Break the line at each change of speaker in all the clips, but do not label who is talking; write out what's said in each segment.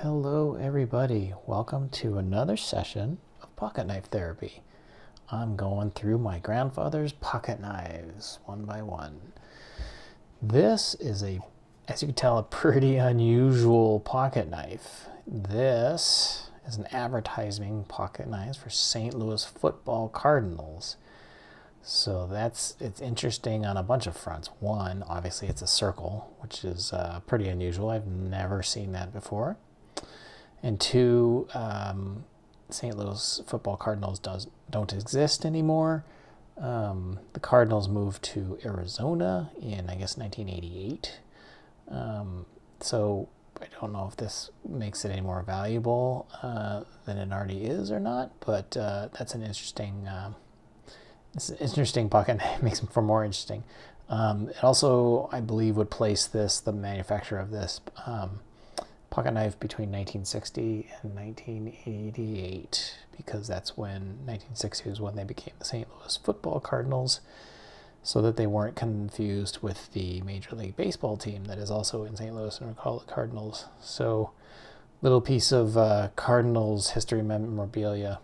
Hello everybody, welcome to another session of pocket knife therapy. I'm going through my grandfather's pocket knives one by one. This is as you can tell, a pretty unusual pocket knife. This is an advertising pocket knife for St. Louis Football Cardinals. So it's interesting on a bunch of fronts. One, obviously it's a circle, which is pretty unusual. I've never seen that before. And two, St. Louis Football Cardinals don't exist anymore. The Cardinals moved to Arizona in, I guess, 1988. So I don't know if this makes it any more valuable than it already is or not, but that's an interesting pocket knife. Makes it for more interesting. It also, I believe, would place the manufacturer of this pocket knife between 1960 and 1988, because that's when 1960 was when they became the St. Louis Football Cardinals, so that they weren't confused with the Major League Baseball team that is also in St. Louis and we call it Cardinals. So, little piece of Cardinals history memorabilia.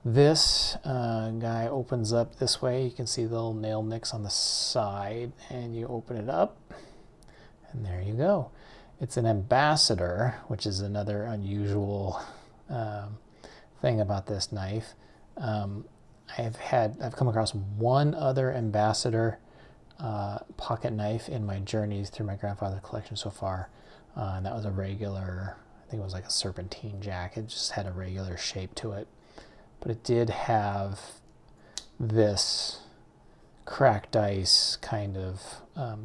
This guy opens up this way. You can see the little nail nicks on the side, and you open it up, and there you go. It's an ambassador, which is another unusual thing about this knife. I've come across one other ambassador pocket knife in my journeys through my grandfather's collection so far, and that was a regular, I think it was like a serpentine jack. It just had a regular shape to it, but it did have this cracked ice kind of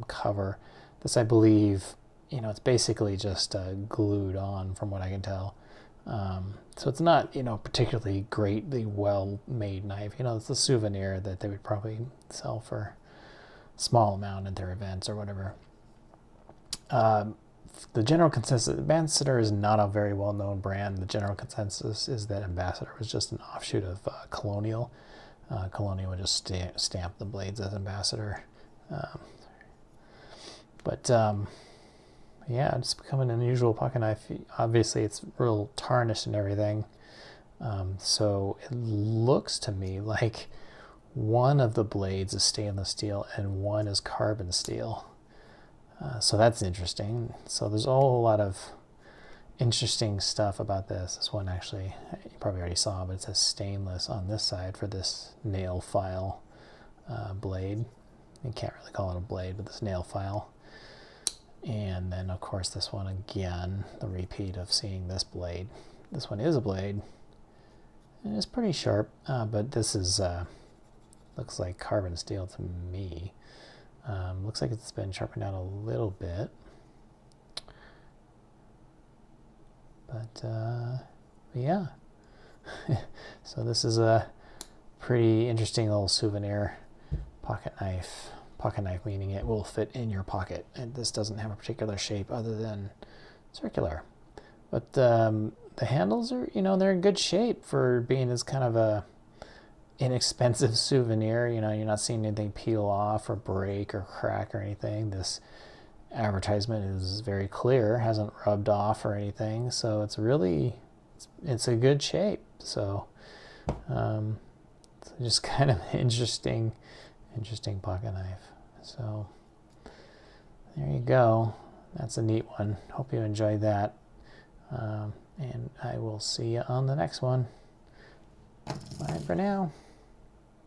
cover. This, I believe, it's basically just glued on from what I can tell. So it's not, particularly greatly well-made knife. It's a souvenir that they would probably sell for a small amount at their events or whatever. The general consensus, Ambassador is not a very well-known brand. The general consensus is that Ambassador was just an offshoot of Colonial. Colonial would just stamp the blades as Ambassador. Yeah, it's become an unusual pocket knife. Obviously, it's real tarnished and everything. So it looks to me like one of the blades is stainless steel and one is carbon steel. So that's interesting. So there's a whole lot of interesting stuff about this. This one actually, you probably already saw, but it says stainless on this side for this nail file blade. You can't really call it a blade, but this nail file. And then, of course, this one again, the repeat of seeing this blade. This one is a blade, and it's pretty sharp, but this is looks like carbon steel to me. Looks like it's been sharpened down a little bit, but yeah. So this is a pretty interesting little souvenir pocket knife. Pocket knife meaning it will fit in your pocket, and this doesn't have a particular shape other than circular. But the handles are, they're in good shape for being as kind of a inexpensive souvenir. You're not seeing anything peel off or break or crack or anything. This advertisement is very clear, hasn't rubbed off or anything, so it's a good shape. So it's just kind of interesting pocket knife. So there you go. That's a neat one. Hope you enjoyed that. And I will see you on the next one. Bye for now.